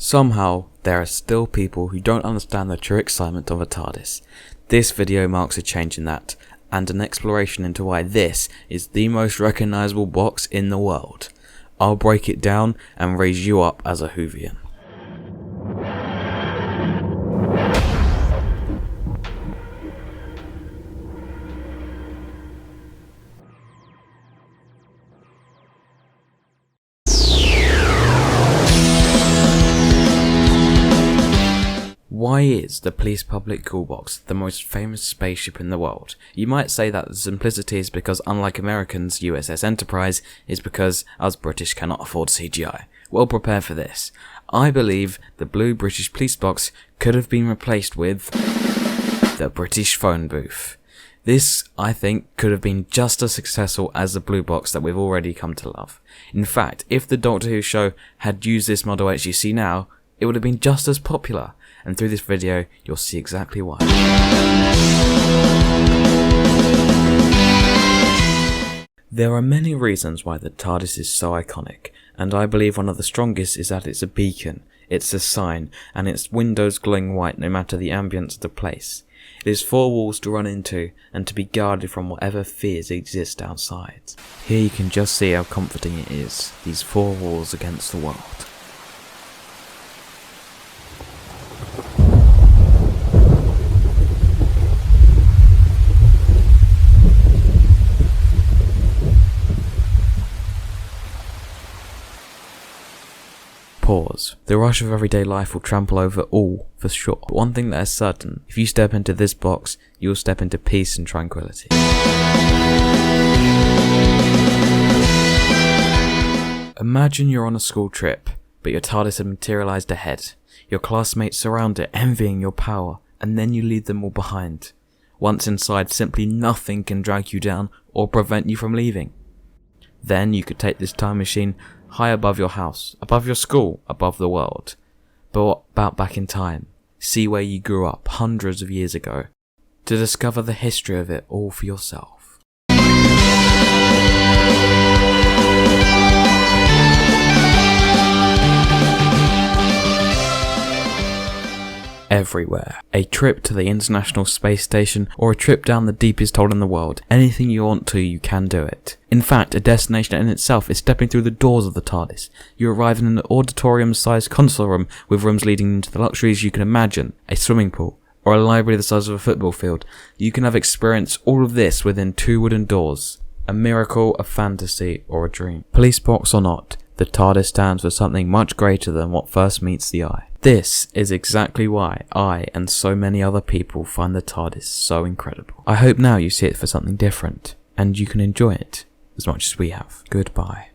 Somehow, there are still people who don't understand the true excitement of a TARDIS. This video marks a change in that, and an exploration into why this is the most recognisable box in the world. I'll break it down and raise you up as a Whovian. Why is the Police Public Cool Box the most famous spaceship in the world? You might say that the simplicity is because, unlike Americans, USS Enterprise is because us British cannot afford CGI. Well, prepare for this. I believe the blue British police box could have been replaced with the British phone booth. This, I think, could have been just as successful as the blue box that we've already come to love. In fact, if the Doctor Who show had used this model as you see now, it would have been just as popular. And through this video, you'll see exactly why. There are many reasons why the TARDIS is so iconic, and I believe one of the strongest is that it's a beacon, it's a sign, and its windows glowing white no matter the ambience of the place. It is 4 walls to run into, and to be guarded from whatever fears exist outside. Here you can just see how comforting it is, these 4 walls against the world. Pause. The rush of everyday life will trample over all, for sure. But one thing that is certain, if you step into this box, you will step into peace and tranquility. Imagine you're on a school trip, but your TARDIS had materialised ahead. Your classmates surround it, envying your power, and then you leave them all behind. Once inside, simply nothing can drag you down or prevent you from leaving. Then you could take this time machine high above your house, above your school, above the world. But what about back in time? See where you grew up hundreds of years ago, to discover the history of it all for yourself. Everywhere. A trip to the International Space Station or a trip down the deepest hole in the world. Anything you want to, you can do it. In fact, a destination in itself is stepping through the doors of the TARDIS. You arrive in an auditorium-sized console room with rooms leading into the luxuries you can imagine, a swimming pool, or a library the size of a football field. You can have experienced all of this within 2 wooden doors. A miracle, a fantasy, or a dream. Police box or not, the TARDIS stands for something much greater than what first meets the eye. This is exactly why I and so many other people find the TARDIS so incredible. I hope now you see it for something different, and you can enjoy it as much as we have. Goodbye.